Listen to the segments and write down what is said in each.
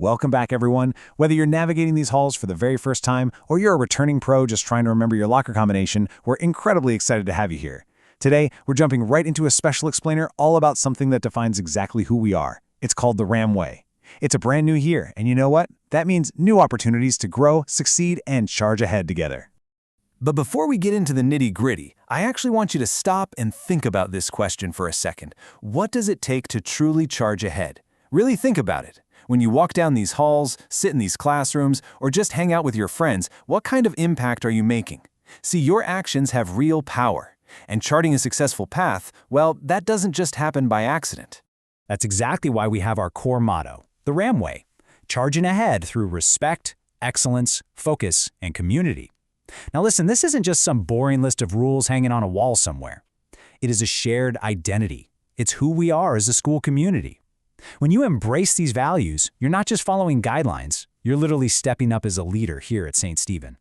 Welcome back, everyone. Whether you're navigating these halls for the very first time or you're a returning pro just trying to remember your locker combination, we're incredibly excited to have you here. Today, we're jumping right into a special explainer all about something that defines exactly who we are. It's called the RAM Way. It's a brand new year, and you know what? That means new opportunities to grow, succeed, and charge ahead together. But before we get into the nitty-gritty, I actually want you to stop and think about this question for a second. What does it take to truly charge ahead? Really think about it. When you walk down these halls, sit in these classrooms, or just hang out with your friends, what kind of impact are you making? See, your actions have real power. And charting a successful path, well, that doesn't just happen by accident. That's exactly why we have our core motto, the RAM Way, charging ahead through respect, excellence, focus, and community. Now listen, this isn't just some boring list of rules hanging on a wall somewhere. It is a shared identity. It's who we are as a school community. When you embrace these values, you're not just following guidelines, you're literally stepping up as a leader here at St. Stephen.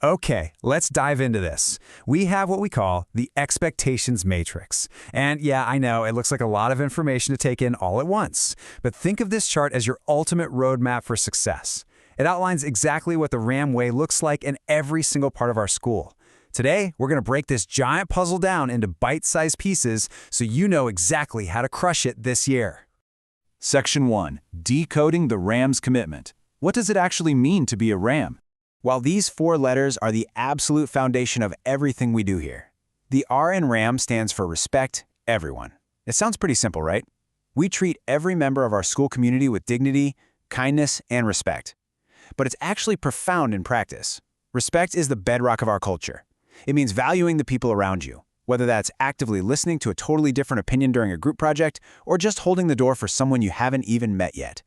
Okay, let's dive into this. We have what we call the expectations matrix. And yeah, I know, it looks like a lot of information to take in all at once. But think of this chart as your ultimate roadmap for success. It outlines exactly what the RAM Way looks like in every single part of our school. Today, we're going to break this giant puzzle down into bite-sized pieces so you know exactly how to crush it this year. Section 1. Decoding the RAM's commitment. What does it actually mean to be a RAM? While these 4 letters are the absolute foundation of everything we do here, the R in RAM stands for respect everyone. It sounds pretty simple, right? We treat every member of our school community with dignity, kindness, and respect. But it's actually profound in practice. Respect is the bedrock of our culture. It means valuing the people around you, whether that's actively listening to a totally different opinion during a group project or just holding the door for someone you haven't even met yet.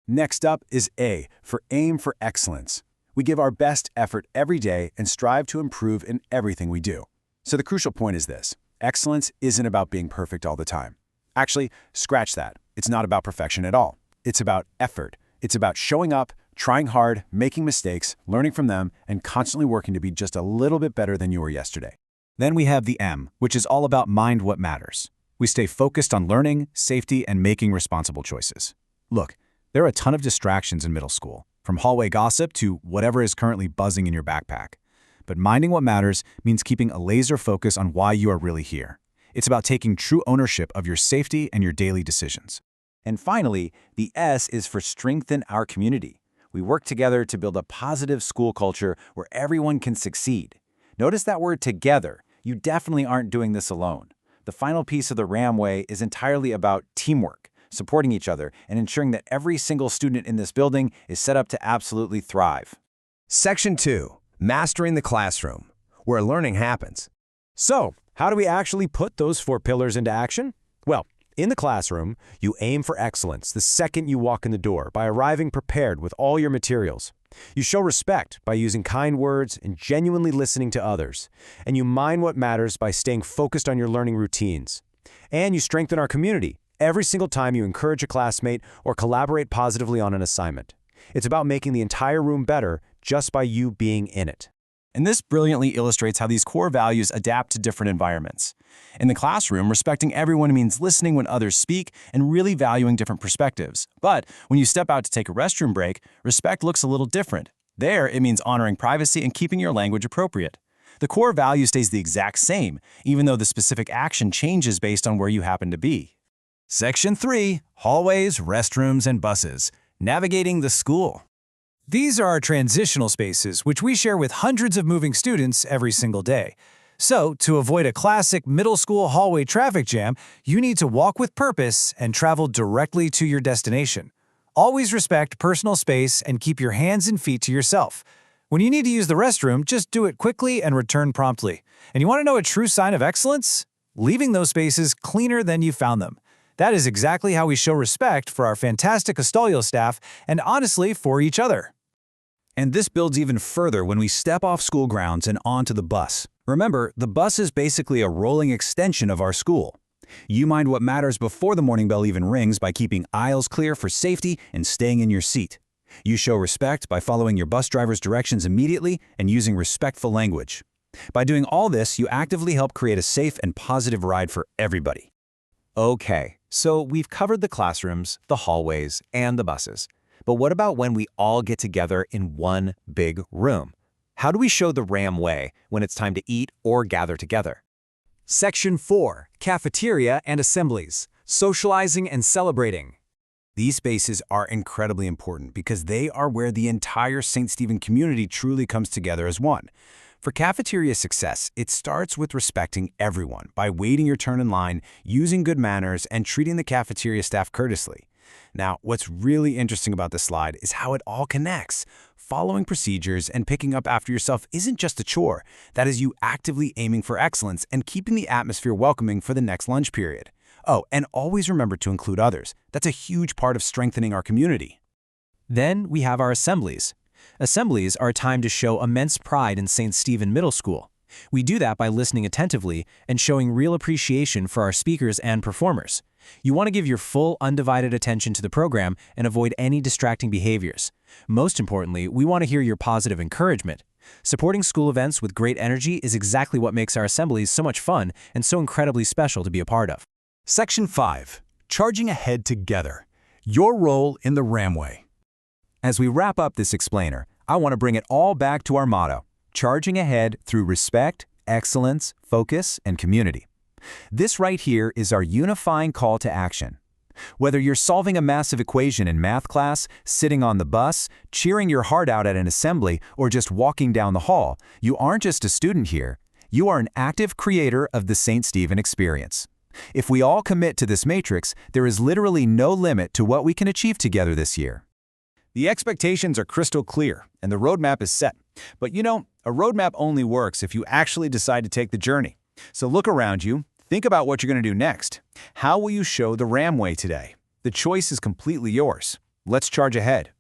Next up is A, for aim for excellence. We give our best effort every day and strive to improve in everything we do. So the crucial point is this: excellence isn't about being perfect all the time. Actually, scratch that. It's not about perfection at all. It's about effort. It's about showing up, trying hard, making mistakes, learning from them, and constantly working to be just a little bit better than you were yesterday. Then we have the M, which is all about mind what matters. We stay focused on learning, safety, and making responsible choices. Look, there are a ton of distractions in middle school, from hallway gossip to whatever is currently buzzing in your backpack. But minding what matters means keeping a laser focus on why you are really here. It's about taking true ownership of your safety and your daily decisions. And finally, the S is for strengthen our community. We work together to build a positive school culture where everyone can succeed. Notice that word together. You definitely aren't doing this alone. The final piece of the RAM Way is entirely about teamwork, supporting each other, and ensuring that every single student in this building is set up to absolutely thrive. Section 2. Mastering the classroom, where learning happens. So, how do we actually put those 4 pillars into action? Well, in the classroom, you aim for excellence the second you walk in the door by arriving prepared with all your materials. You show respect by using kind words and genuinely listening to others. And you mind what matters by staying focused on your learning routines. And you strengthen our community every single time you encourage a classmate or collaborate positively on an assignment. It's about making the entire room better just by you being in it. And this brilliantly illustrates how these core values adapt to different environments. In the classroom, respecting everyone means listening when others speak and really valuing different perspectives. But when you step out to take a restroom break, respect looks a little different. There, it means honoring privacy and keeping your language appropriate. The core value stays the exact same, even though the specific action changes based on where you happen to be. Section 3. Hallways, restrooms, and buses. Navigating the school. These are our transitional spaces, which we share with hundreds of moving students every single day. So, to avoid a classic middle school hallway traffic jam, you need to walk with purpose and travel directly to your destination. Always respect personal space and keep your hands and feet to yourself. When you need to use the restroom, just do it quickly and return promptly. And you want to know a true sign of excellence? Leaving those spaces cleaner than you found them. That is exactly how we show respect for our fantastic custodial staff and honestly for each other. And this builds even further when we step off school grounds and onto the bus. Remember, the bus is basically a rolling extension of our school. You mind what matters before the morning bell even rings by keeping aisles clear for safety and staying in your seat. You show respect by following your bus driver's directions immediately and using respectful language. By doing all this, you actively help create a safe and positive ride for everybody. Okay, so we've covered the classrooms, the hallways, and the buses. But what about when we all get together in one big room? How do we show the RAM way when it's time to eat or gather together? Section 4, Cafeteria and Assemblies, Socializing and Celebrating. These spaces are incredibly important because they are where the entire St. Stephen community truly comes together as one. For cafeteria success, it starts with respecting everyone by waiting your turn in line, using good manners, and treating the cafeteria staff courteously. Now, what's really interesting about this slide is how it all connects. Following procedures and picking up after yourself isn't just a chore. That is you actively aiming for excellence and keeping the atmosphere welcoming for the next lunch period. Oh, and always remember to include others. That's a huge part of strengthening our community. Then we have our assemblies. Assemblies are a time to show immense pride in St. Stephen Middle School. We do that by listening attentively and showing real appreciation for our speakers and performers. You want to give your full, undivided attention to the program and avoid any distracting behaviors. Most importantly, we want to hear your positive encouragement. Supporting school events with great energy is exactly what makes our assemblies so much fun and so incredibly special to be a part of. Section 5, Charging Ahead Together, Your Role in the Ramway. As we wrap up this explainer, I want to bring it all back to our motto, charging ahead through respect, excellence, focus, and community. This right here is our unifying call to action. Whether you're solving a massive equation in math class, sitting on the bus, cheering your heart out at an assembly, or just walking down the hall, you aren't just a student here. You are an active creator of the St. Stephen experience. If we all commit to this matrix, there is literally no limit to what we can achieve together this year. The expectations are crystal clear, and the roadmap is set. But you know, a roadmap only works if you actually decide to take the journey. So look around you, think about what you're going to do next. How will you show the Ramway today? The choice is completely yours. Let's charge ahead.